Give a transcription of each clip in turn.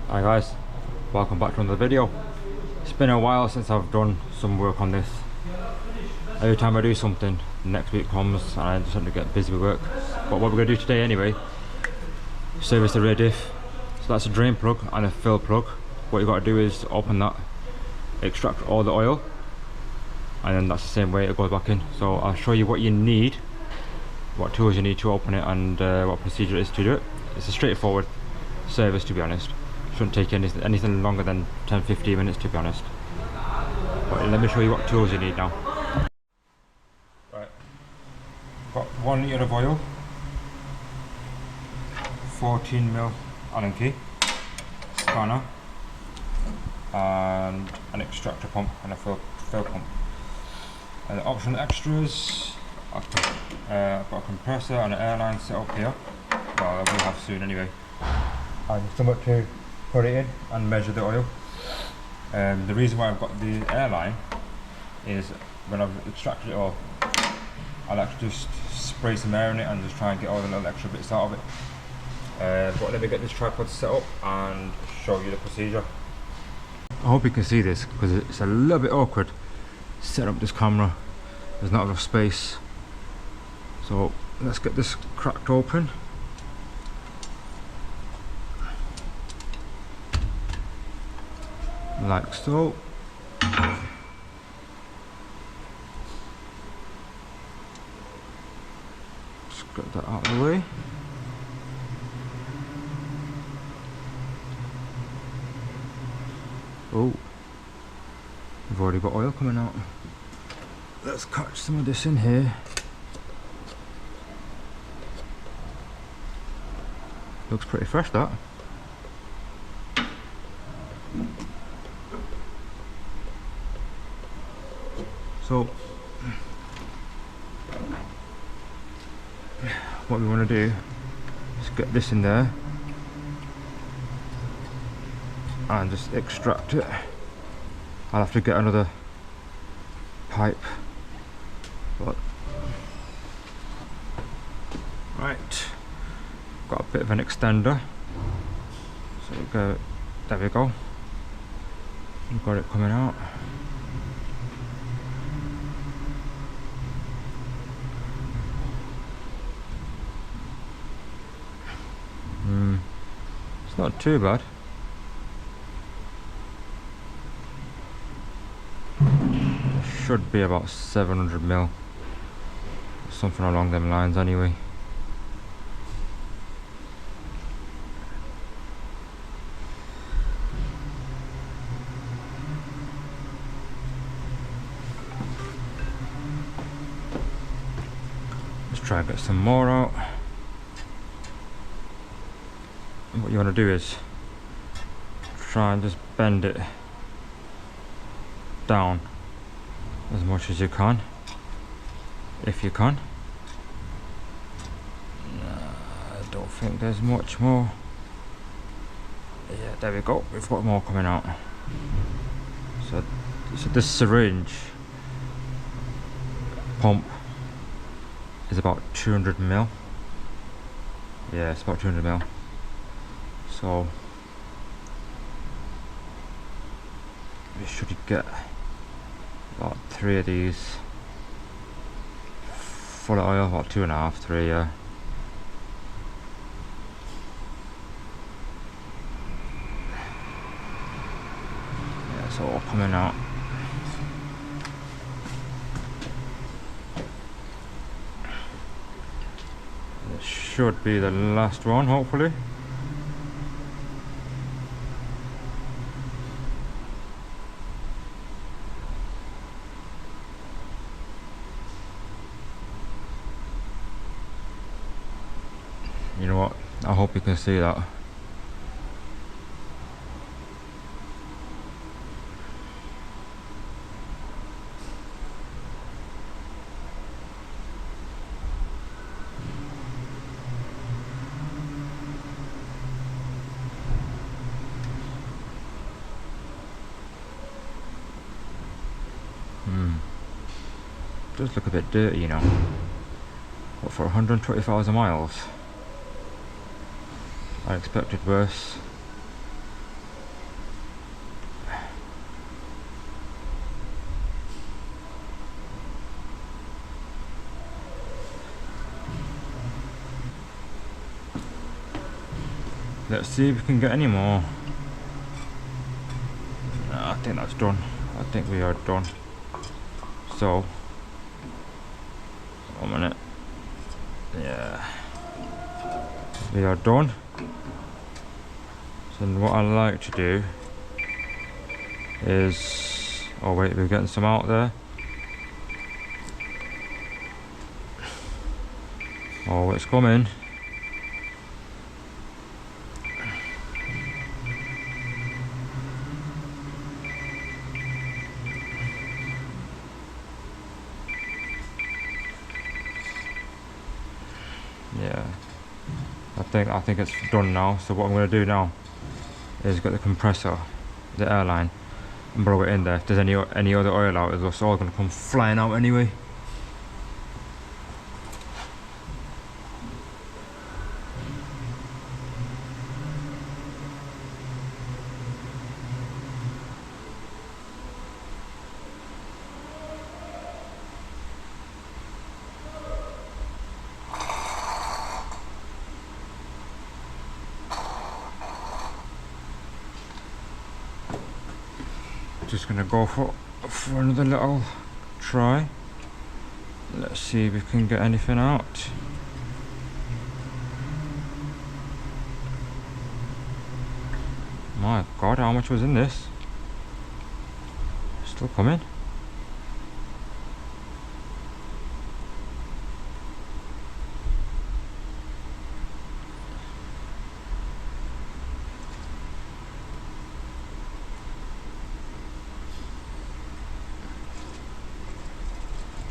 Hi guys, welcome back to another video. It's been a while since I've done some work on this. Every time I do something, next week comes and I just have to get busy with work. But what we're going to do today anyway, service the rear diff. So that's a drain plug and a fill plug. What you got to do is open that, extract all the oil, and then that's the same way it goes back in. So I'll show you what you need, what tools you need to open it, and what procedure it is to do it. It's a straightforward service, to be honest. Shouldn't take anything longer than 10-15 minutes, to be honest. But let me show you what tools you need now. Right, got 1 litre of oil, 14mm Allen key, spanner, and an extractor pump and a fill pump. And the optional extras, I've got a compressor and an airline set up here. Well, we'll have soon anyway. And somewhat to put it in and measure the oil. The reason why I've got the airline is when I've extracted it all, I'll actually just spray some air in it and just try and get all the little extra bits out of it. But let me get this tripod set up and show you the procedure. I hope you can see this because it's a little bit awkward setting up this camera. There's not enough space. So let's get this cracked open. Like so. Just get that out of the way. Oh, we've already got oil coming out. Let's catch some of this in here. Looks pretty fresh, that. So what we want to do is get this in there and just extract it. I'll have to get another pipe, but right, got a bit of an extender, so we go, there we go, we've got it coming out. It's not too bad. It should be about 700mm, something along them lines anyway. Let's try and get some more out. What you want to do is try and just bend it down as much as you can, if you can. I don't think there's much more. Yeah, there we go, we've got more coming out. So this syringe pump is about 200mm. Yeah, it's about 200mm. So we should get about 3 of these full of oil, about 2.5, 3, yeah. Yeah, it's all coming out. This should be the last one, hopefully. You know what? I hope you can see that. Does look a bit dirty, you know. But for 120,000 miles, I expected worse. Let's see if we can get any more. No, I think that's done. I think we are done. So, 1 minute. Yeah, we are done. So what I like to do is, oh wait, we're getting some out there. Oh, it's coming. Yeah, I think it's done now. So what I'm going to do now is get the compressor, the airline, and blow it in there. If there's any other oil out, it's all going to come flying out anyway. Just gonna go for another little try. Let's see if we can get anything out. My god, how much was in this? Still coming.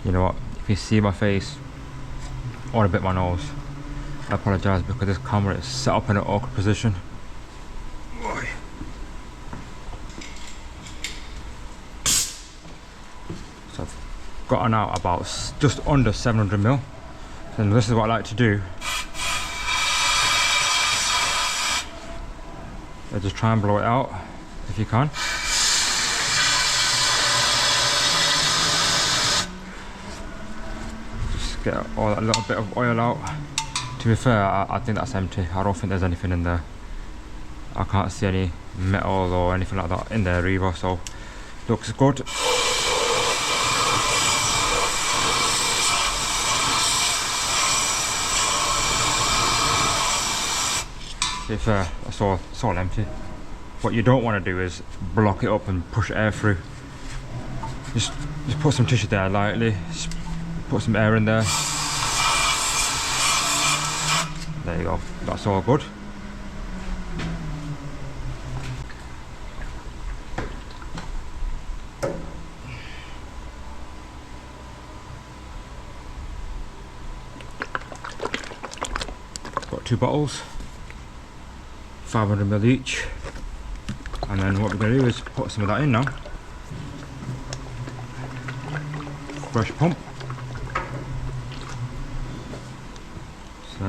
You know what, if you see my face or a bit my nose, I apologise because this camera is set up in an awkward position. So I've gotten out about just under 700 ml. And this is what I like to do. Just try and blow it out if you can. Get all that little bit of oil out. To be fair, I think that's empty. I don't think there's anything in there. I can't see any metal or anything like that in there either, so looks good. To be fair, it's all empty. What you don't want to do is block it up and push air through. Just put some tissue there lightly. Just put some air in there. There you go. That's all good. Got 2 bottles, 500 ml each. And then what we're going to do is put some of that in now. Fresh pump. So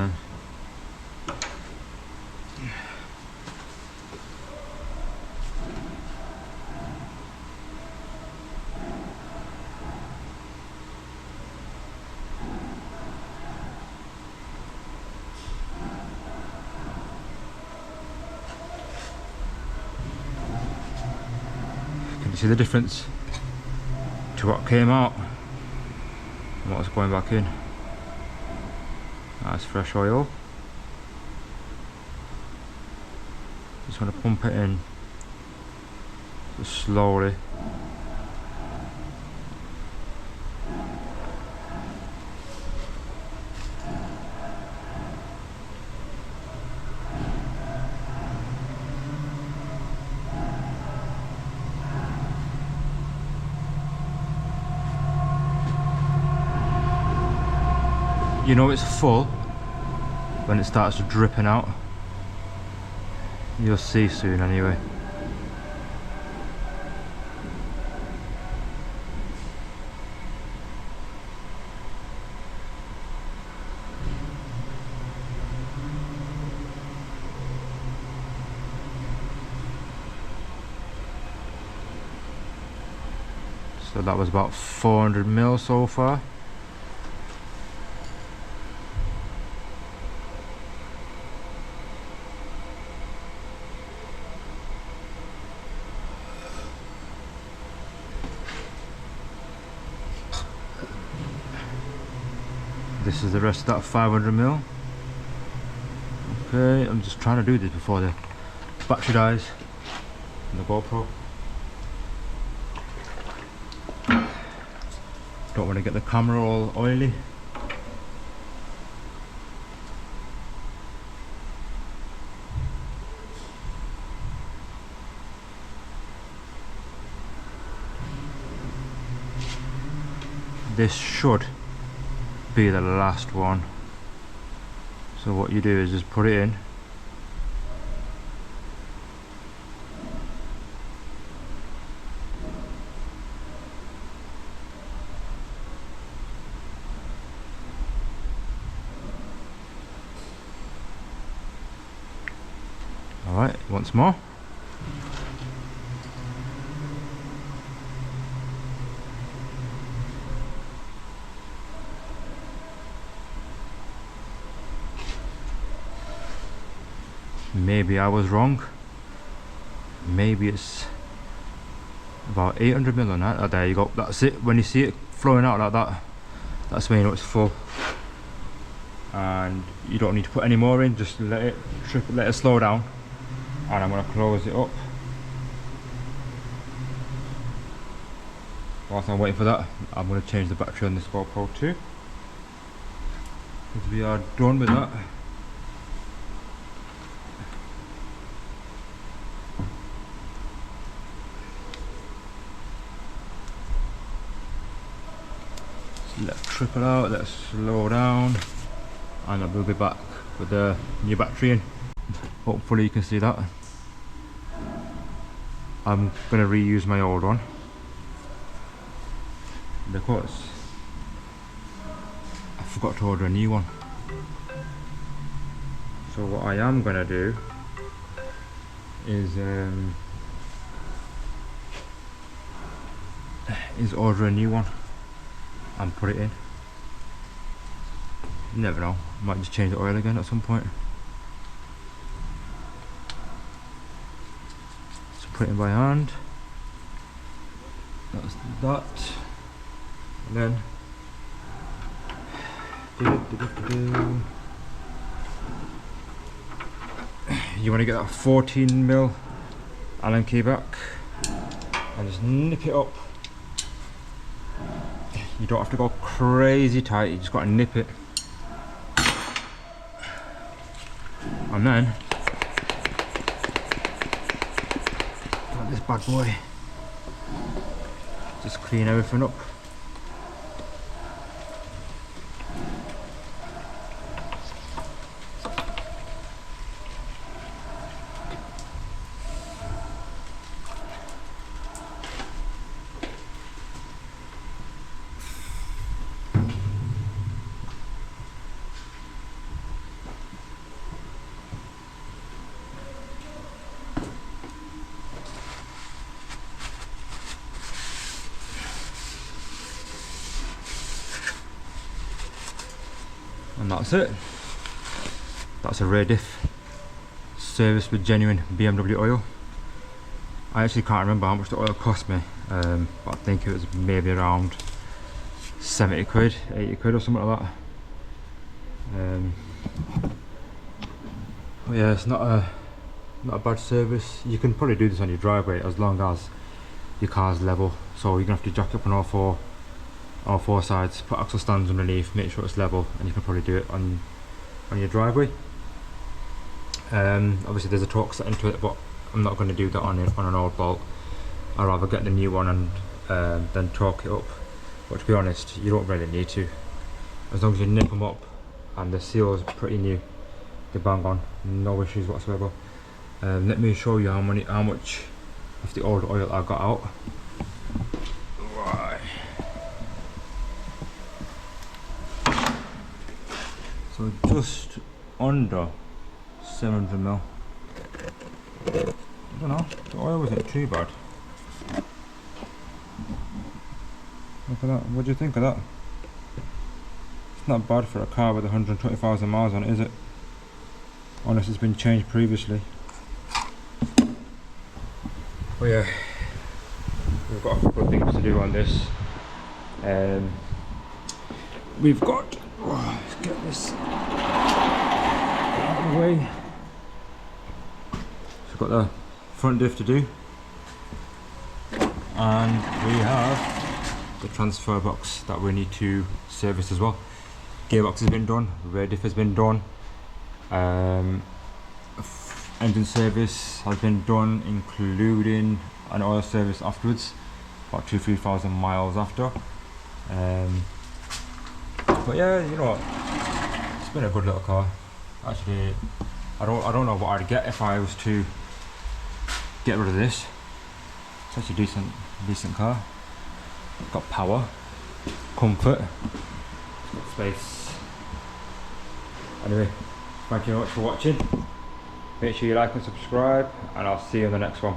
can you see the difference to what came out and what's going back in? That's fresh oil. Just want to pump it in just slowly. You know it's full when it starts dripping out. You'll see soon anyway. So that was about 400 ml so far. this is the rest of that 500mm. Okay, I'm just trying to do this before the battery dies on the GoPro. Don't want to get the camera all oily. This should be the last one. So what you do is just put it in. Alright, once more. Maybe I was wrong. Maybe it's about 800mm on that. Oh, there you go. That's it. When you see it flowing out like that, that's when you know it's full. And you don't need to put any more in. Just let it slow down. And I'm going to close it up. Whilst I'm waiting for that, I'm going to change the battery on this GoPro too. Because we are done with that. Let's triple out, let's slow down, and I will be back with the new battery in. Hopefully you can see that. I'm going to reuse my old one because I forgot to order a new one. So what I am going to do is order a new one and put it in. You never know, might just change the oil again at some point. So put it in by hand. That's that. And then you want to get that 14mm Allen key back and just nip it up. You don't have to go crazy tight, you just got to nip it. And then got this bad boy. Just clean everything up. And that's it. That's a rare diff. Service with genuine BMW oil. I actually can't remember how much the oil cost me, but I think it was maybe around 70 quid, 80 quid or something like that. But yeah, it's not a bad service. You can probably do this on your driveway as long as your car's level. So you're gonna have to jack up on all four sides, put axle stands underneath, make sure it's level, and you can probably do it on your driveway. Obviously there's a torque set into it, but I'm not going to do that on an old bolt. I'd rather get the new one and then torque it up. But to be honest, you don't really need to. As long as you nip them up and the seal is pretty new, they bang on, no issues whatsoever. Let me show you how much of the old oil I got out. Right. So just under 700ml. I don't know, the oil wasn't too bad. Look at that, what do you think of that? It's not bad for a car with 120,000 miles on it, is it? Unless it's been changed previously. Oh yeah, we've got a couple of things to do on this. We've got Let's get this out of the way. So we've got the front diff to do, and we have the transfer box that we need to service as well. Gearbox has been done, rear diff has been done, engine service has been done, including an oil service afterwards, about 2,000–3,000 miles after. But yeah, you know what, it's been a good little car. Actually, I don't know what I'd get if I was to get rid of this. It's actually a decent car. It's got power, comfort, it's got space. Anyway, thank you very much for watching. Make sure you like and subscribe, and I'll see you in the next one.